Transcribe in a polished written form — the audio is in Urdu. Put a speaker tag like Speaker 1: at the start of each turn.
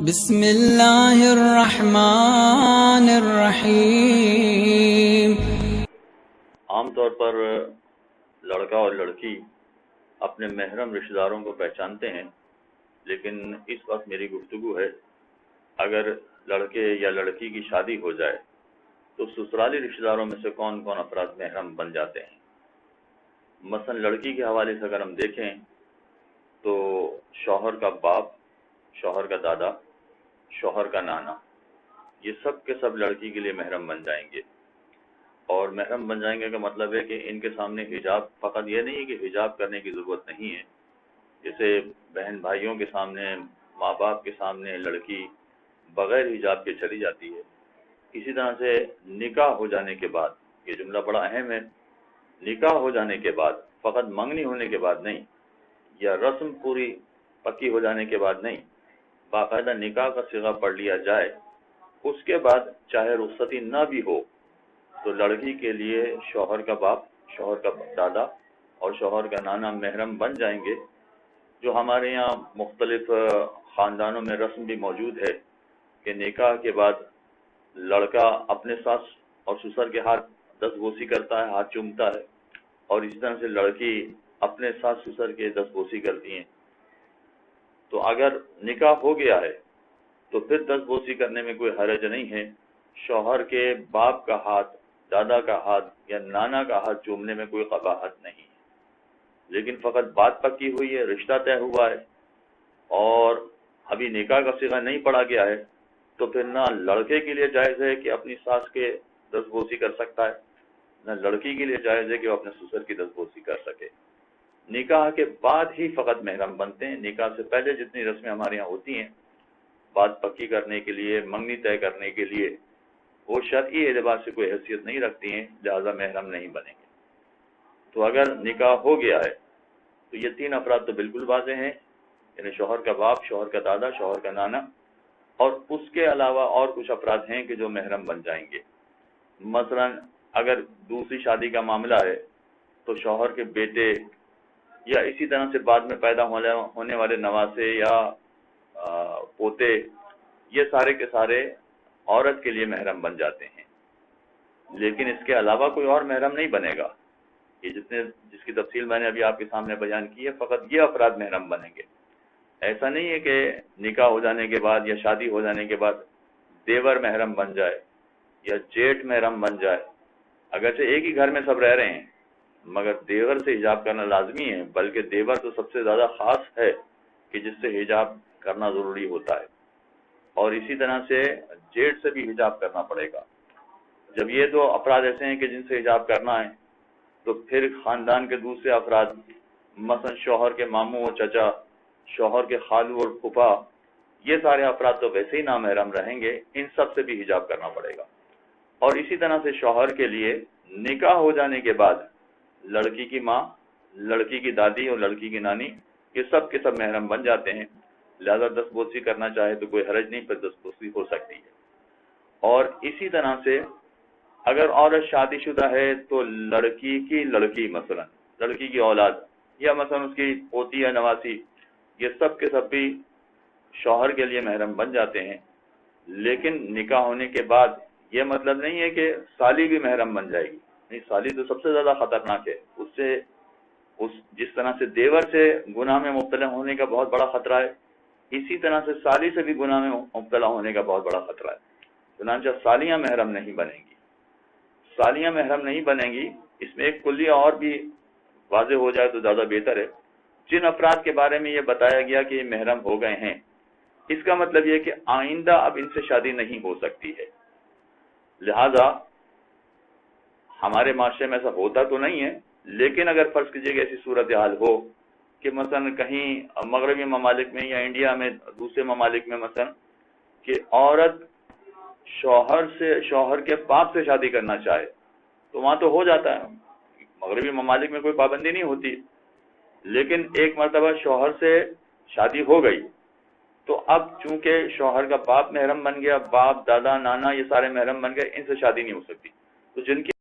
Speaker 1: بسم اللہ الرحمن الرحیم۔
Speaker 2: عام طور پر لڑکا اور لڑکی اپنے محرم رشتہ داروں کو پہچانتے ہیں، لیکن اس وقت میری گفتگو ہے اگر لڑکے یا لڑکی کی شادی ہو جائے تو سسرالی رشتہ داروں میں سے کون کون افراد محرم بن جاتے ہیں۔ مثلا لڑکی کے حوالے سے اگر ہم دیکھیں تو شوہر کا باپ، شوہر کا دادا، شوہر کا نانا، یہ سب کے سب لڑکی کے لیے محرم بن جائیں گے۔ اور محرم بن جائیں گے کا مطلب ہے کہ ان کے سامنے حجاب، فقط یہ نہیں ہے کہ حجاب کرنے کی ضرورت نہیں ہے، جیسے بہن بھائیوں کے سامنے، ماں باپ کے سامنے لڑکی بغیر حجاب کے چلی جاتی ہے، اسی طرح سے نکاح ہو جانے کے بعد، یہ جملہ بڑا اہم ہے، نکاح ہو جانے کے بعد، فقط منگنی ہونے کے بعد نہیں، یا رسم پوری پکی ہو جانے کے بعد نہیں، باقاعدہ نکاح کا صیغہ پڑھ لیا جائے، اس کے بعد چاہے رخصتی نہ بھی ہو تو لڑکی کے لیے شوہر کا باپ، شوہر کا دادا اور شوہر کا نانا محرم بن جائیں گے۔ جو ہمارے یہاں مختلف خاندانوں میں رسم بھی موجود ہے کہ نکاح کے بعد لڑکا اپنے ساس اور سسر کے ہاتھ دستبوسی کرتا ہے، ہاتھ چومتا ہے، اور اسی طرح سے لڑکی اپنے ساس سسر کے دستبوسی کرتی ہیں۔ تو اگر نکاح ہو گیا ہے تو پھر دستبوسی کرنے میں کوئی حرج نہیں ہے، شوہر کے باپ کا ہاتھ، دادا کا ہاتھ یا نانا کا ہاتھ چومنے میں کوئی قباحت نہیں ہے، لیکن فقط بات پکی ہوئی ہے، رشتہ طے ہوا ہے اور ابھی نکاح کا صیغہ نہیں پڑا گیا ہے تو پھر نہ لڑکے کے لیے جائز ہے کہ اپنی ساس کے دستبوسی کر سکتا ہے، نہ لڑکی کے لیے جائز ہے کہ وہ اپنے سسر کی دستبوسی کر سکے۔ نکاح کے بعد ہی فقط محرم بنتے ہیں، نکاح سے پہلے جتنی رسمیں ہمارے یہاں ہوتی ہیں بات پکی کرنے کے لیے، منگنی طے کرنے کے لیے، وہ شرعی اعتبار سے کوئی حیثیت نہیں رکھتی ہیں، لہذا محرم نہیں بنیں گے۔ تو اگر نکاح ہو گیا ہے تو یہ تین افراد تو بالکل واضح ہیں، یعنی شوہر کا باپ، شوہر کا دادا، شوہر کا نانا، اور اس کے علاوہ اور کچھ افراد ہیں کہ جو محرم بن جائیں گے۔ مثلا اگر دوسری شادی کا معاملہ ہے تو شوہر کے بیٹے یا اسی طرح سے بعد میں پیدا ہونے والے نواسے یا پوتے، یہ سارے کے سارے عورت کے لیے محرم بن جاتے ہیں، لیکن اس کے علاوہ کوئی اور محرم نہیں بنے گا۔ یہ جس کی تفصیل میں نے ابھی آپ کے سامنے بیان کی ہے، فقط یہ افراد محرم بنیں گے۔ ایسا نہیں ہے کہ نکاح ہو جانے کے بعد یا شادی ہو جانے کے بعد دیور محرم بن جائے یا جیٹھ محرم بن جائے، اگرچہ ایک ہی گھر میں سب رہ رہے ہیں مگر دیور سے حجاب کرنا لازمی ہے، بلکہ دیور تو سب سے زیادہ خاص ہے کہ جس سے حجاب کرنا ضروری ہوتا ہے، اور اسی طرح سے جیٹھ سے بھی حجاب کرنا پڑے گا۔ جب یہ دو افراد ایسے ہیں کہ جن سے حجاب کرنا ہے تو پھر خاندان کے دوسرے افراد، مثلا شوہر کے ماموں اور چچا، شوہر کے خالو اور پھوپھا، یہ سارے افراد تو ویسے ہی نامحرم رہیں گے، ان سب سے بھی حجاب کرنا پڑے گا۔ اور اسی طرح سے شوہر کے لیے نکاح ہو جانے کے بعد لڑکی کی ماں، لڑکی کی دادی اور لڑکی کی نانی، یہ سب کے سب محرم بن جاتے ہیں، لہذا دستبوسی کرنا چاہے تو کوئی حرج نہیں، پھر دستبوسی ہو سکتی ہے۔ اور اسی طرح سے اگر عورت شادی شدہ ہے تو لڑکی کی لڑکی، مثلا لڑکی کی اولاد یا مثلا اس کی پوتی یا نواسی، یہ سب کے سب بھی شوہر کے لیے محرم بن جاتے ہیں، لیکن نکاح ہونے کے بعد یہ مطلب نہیں ہے کہ سالی بھی محرم بن جائے گی، نہیں، سالی تو سب سے زیادہ خطرناک ہے، جس طرح سے دیور سے گناہ میں مبتلا ہونے کا بہت بڑا خطرہ ہے، اسی طرح سے سالی سے بھی گناہ میں مبتلا ہونے کا بہت بڑا خطرہ ہے۔ چنانچہ سالیاں محرم نہیں بنیں گی، سالیاں محرم نہیں بنیں گی۔ اس میں ایک کلیہ اور بھی واضح ہو جائے تو زیادہ بہتر ہے، جن افراد کے بارے میں یہ بتایا گیا کہ یہ محرم ہو گئے ہیں، اس کا مطلب یہ کہ آئندہ اب ان سے شادی نہیں ہو سکتی ہے۔ لہذا ہمارے معاشرے میں ایسا ہوتا تو نہیں ہے، لیکن اگر فرض کیجئے کہ ایسی صورتحال ہو کہ مثلا کہیں مغربی ممالک میں یا انڈیا میں دوسرے ممالک میں مثلا کہ عورت شوہر کے باپ سے شادی کرنا چاہے تو وہاں تو ہو جاتا ہے، مغربی ممالک میں کوئی پابندی نہیں ہوتی، لیکن ایک مرتبہ شوہر سے شادی ہو گئی تو اب چونکہ شوہر کا باپ محرم بن گیا، باپ، دادا، نانا، یہ سارے محرم بن گئے، ان سے شادی نہیں ہو سکتی۔ تو جن کی